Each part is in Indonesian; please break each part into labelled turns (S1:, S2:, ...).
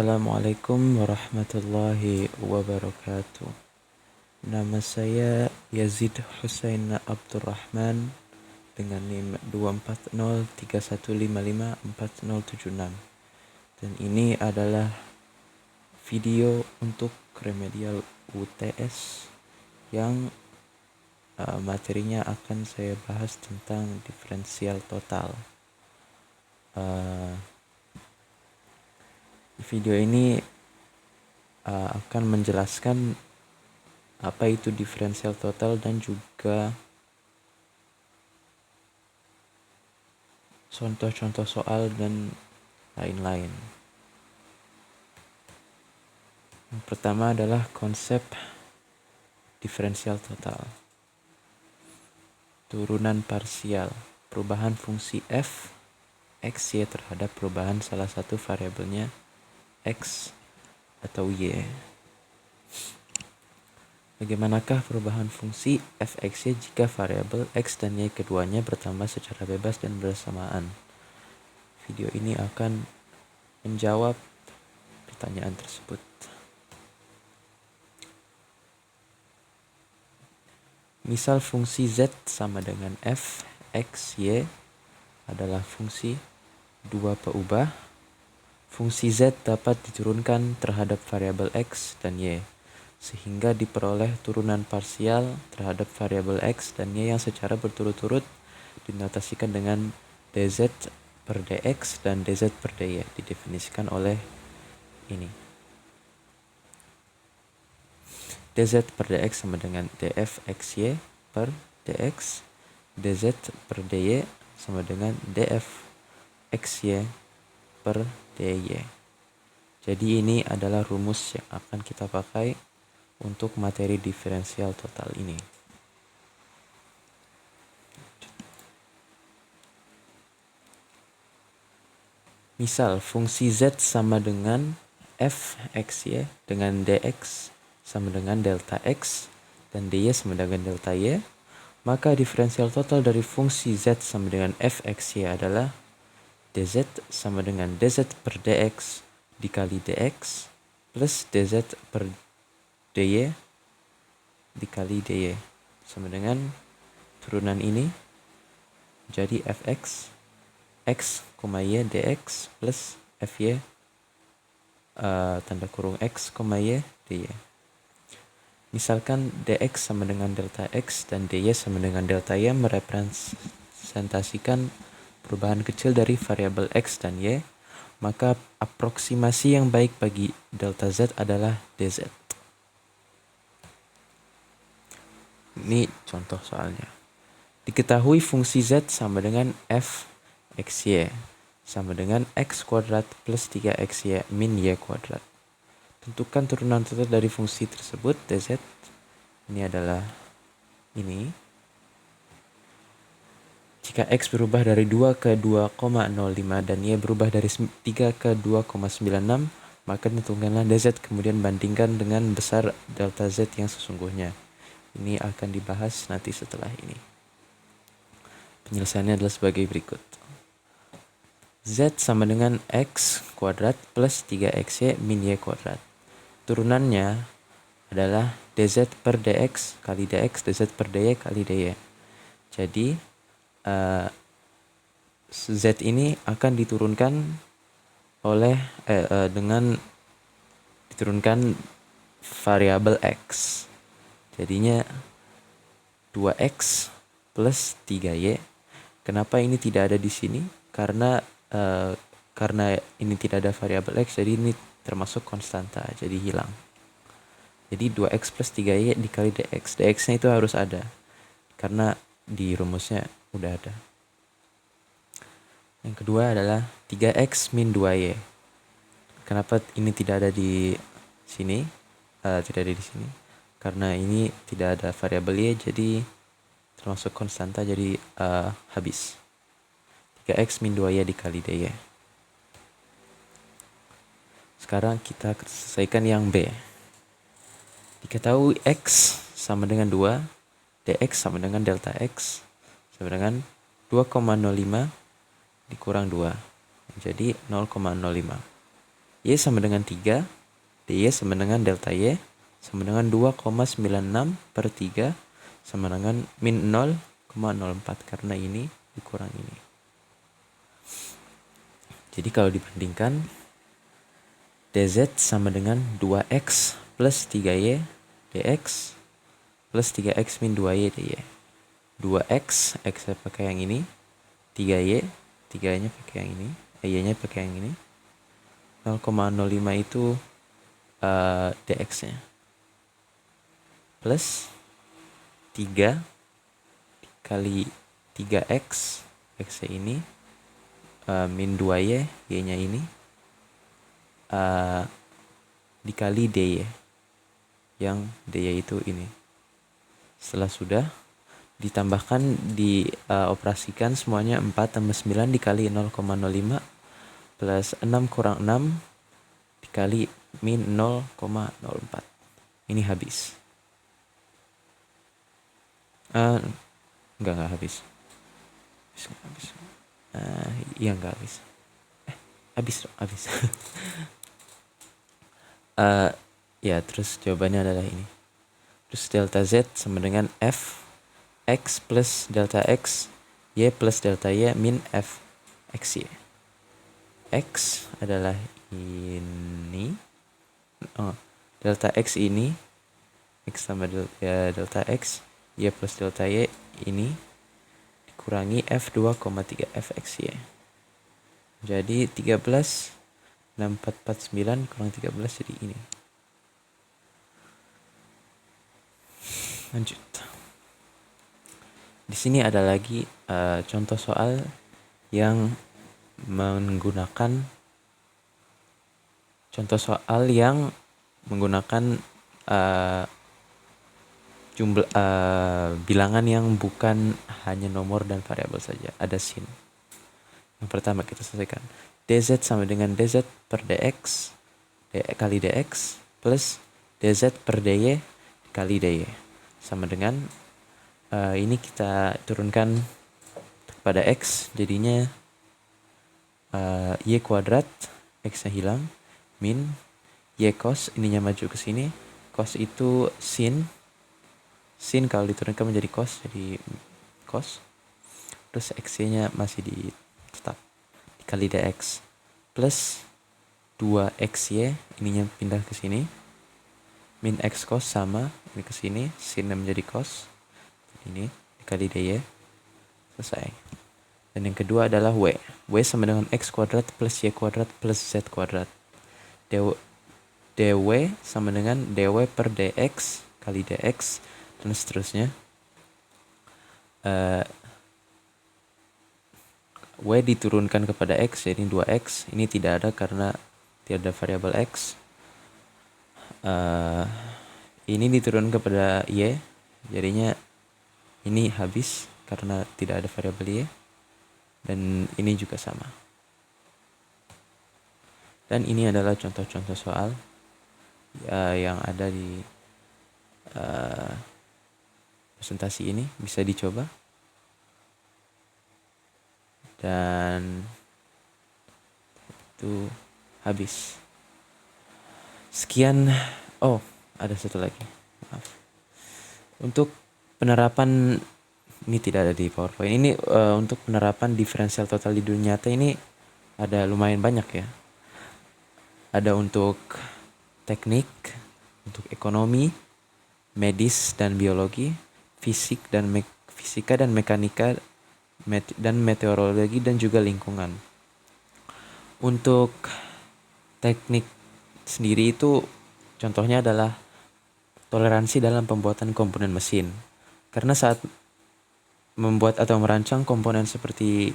S1: Assalamualaikum warahmatullahi wabarakatuh. Nama saya Yazid Hussein Abdurrahman dengan NIM 24031554076. Dan ini adalah video untuk remedial UTS yang materinya akan saya bahas tentang diferensial total. Video ini akan menjelaskan apa itu diferensial total dan juga contoh-contoh soal dan lain-lain. Yang pertama adalah konsep diferensial total. Turunan parsial, perubahan fungsi f, x, y terhadap perubahan salah satu variabelnya x atau y. Bagaimanakah perubahan fungsi f, x, y jika variabel x dan y keduanya bertambah secara bebas dan bersamaan? Video ini akan menjawab pertanyaan tersebut. Misal fungsi z sama dengan f, x, y adalah fungsi dua peubah. Fungsi z dapat diturunkan terhadap variabel x dan y, sehingga diperoleh turunan parsial terhadap variabel x dan y yang secara berturut-turut dinotasikan dengan dz per dx dan dz per dy, didefinisikan oleh ini. dz per dx sama dengan df xy per dx, dz per dy sama dengan df xy per dy. Jadi ini adalah rumus yang akan kita pakai untuk materi diferensial total ini. Misal fungsi z sama dengan f xy dengan dx sama dengan delta x dan dy sama dengan delta y, maka diferensial total dari fungsi z sama dengan f xy adalah dz sama dengan dz per dx dikali dx plus dz per dy dikali dy sama dengan turunan ini jadi fx x, y dx plus fy tanda kurung x, y dy. Misalkan dx sama dengan delta x dan dy sama dengan delta y merepresentasikan perubahan kecil dari variabel x dan y, maka aproksimasi yang baik bagi delta z adalah dz. Ini contoh soalnya. Diketahui fungsi z sama dengan f xy sama dengan x kuadrat plus 3xy min y kuadrat. Tentukan turunan total dari fungsi tersebut dz. Ini adalah ini. Jika x berubah dari 2 ke 2,05 dan y berubah dari 3 ke 2,96, maka tentukanlah dz kemudian bandingkan dengan besar delta z yang sesungguhnya. Ini akan dibahas nanti setelah ini. Penyelesaiannya adalah sebagai berikut. Z sama dengan x kuadrat plus 3xy min y kuadrat. Turunannya adalah dz per dx kali dx, dz per dy kali dy. Jadi z ini akan diturunkan oleh dengan diturunkan variabel x. Jadinya 2x plus 3y. Kenapa ini tidak ada di sini? Karena ini tidak ada variabel x, jadi ini termasuk konstanta, jadi hilang. Jadi 2x plus 3y dikali dx. Dx-nya itu harus ada, karena di rumusnya udah ada. Yang kedua adalah 3x min 2y. Kenapa ini tidak ada di sini? Tidak ada di sini. Karena ini tidak ada variabel y, jadi termasuk konstanta, jadi habis. 3x min 2y dikali dy. Sekarang kita selesaikan yang B. Diketahui x sama dengan 2, dx sama dengan delta x sama dengan 2,05 dikurang 2. Jadi 0,05. Y sama dengan 3, dy sama dengan delta Y sama dengan 2,96 per 3 sama dengan min 0,04 karena ini dikurang ini. Jadi kalau dibandingkan, dz sama dengan 2x plus 3y dx plus 3x min 2y dy. 2x, x pakai yang ini, 3y, 3-nya pakai yang ini, y-nya pakai yang ini. 0,05 itu dx-nya. Plus 3 kali 3x, x-nya ini, min 2y, y-nya ini, dikali dy, yang dy itu ini. Setelah sudah ditambahkan, dioperasikan semuanya 4 tambah 9 dikali 0,05 plus 6 kurang 6 dikali min 0,04. Ini habis. Enggak habis. Iya enggak habis. Habis. Ya, terus jawabannya adalah ini. Terus delta z sama dengan f x plus delta x y plus delta y min f x y. X adalah ini. Delta x ini, x sama delta x, y plus delta y ini dikurangi f 2,3 f x y. Jadi 13, 6449 kurang 13 jadi ini. Lanjut. Di sini ada lagi contoh soal yang menggunakan jumlah bilangan yang bukan hanya nomor dan variabel saja, ada sin. Yang pertama kita selesaikan. dz sama dengan dz per dx kali dx plus dz per dy kali dy sama dengan ini kita turunkan pada x, jadinya y kuadrat, x-nya hilang, min y cos, ininya maju ke sini, cos itu sin kalau diturunkan menjadi cos, jadi cos, terus x-nya masih tetap dikali dx plus 2xy, ininya pindah ke sini, min x cos sama ini ke sini, sin menjadi cos, ini dikali dy, selesai. Dan yang kedua adalah w sama dengan x kuadrat plus y kuadrat plus z kuadrat. dw sama dengan dw per dx kali dx dan seterusnya. W diturunkan kepada x, jadi 2x. Ini tidak ada karena tidak ada variabel x. Ini diturunkan kepada y, jadinya ini habis karena tidak ada variabel y. Dan ini juga sama. Dan ini adalah contoh-contoh soal yang ada di presentasi ini, bisa dicoba. Dan itu habis. Sekian. Ada satu lagi, maaf. Untuk penerapan, ini tidak ada di PowerPoint. Ini untuk penerapan diferensial total di dunia nyata ini ada lumayan banyak ya. Ada untuk teknik, untuk ekonomi, medis dan biologi, fisika dan mekanika, dan meteorologi dan juga lingkungan. Untuk teknik sendiri itu contohnya adalah toleransi dalam pembuatan komponen mesin. Karena saat membuat atau merancang komponen seperti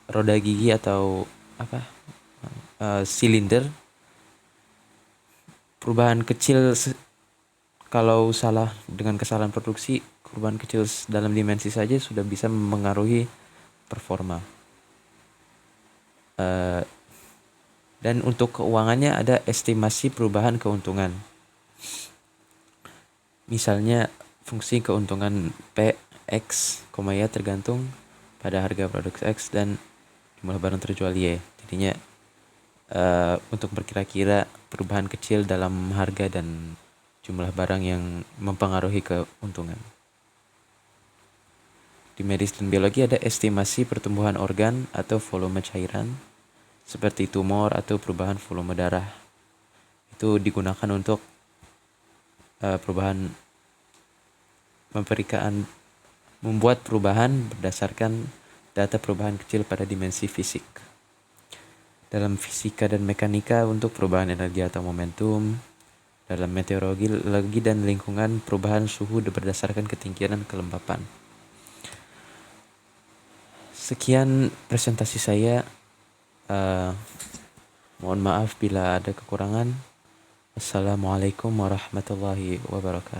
S1: roda gigi atau silinder, perubahan kecil kalau salah dengan kesalahan produksi, perubahan kecil dalam dimensi saja sudah bisa mempengaruhi performa. Dan untuk keuangannya ada estimasi perubahan keuntungan. Misalnya fungsi keuntungan P, X, Y tergantung pada harga produk X dan jumlah barang terjual Y. Jadinya untuk berkira-kira perubahan kecil dalam harga dan jumlah barang yang mempengaruhi keuntungan. Di medis dan biologi ada estimasi pertumbuhan organ atau volume cairan, seperti tumor atau perubahan volume darah. Itu digunakan untuk membuat perubahan berdasarkan data perubahan kecil pada dimensi fisik. Dalam fisika dan mekanika untuk perubahan energi atau momentum. Dalam meteorologi dan lingkungan, perubahan suhu berdasarkan ketinggian dan kelembapan. Sekian presentasi saya. Mohon maaf bila ada kekurangan. Assalamualaikum warahmatullahi wabarakatuh.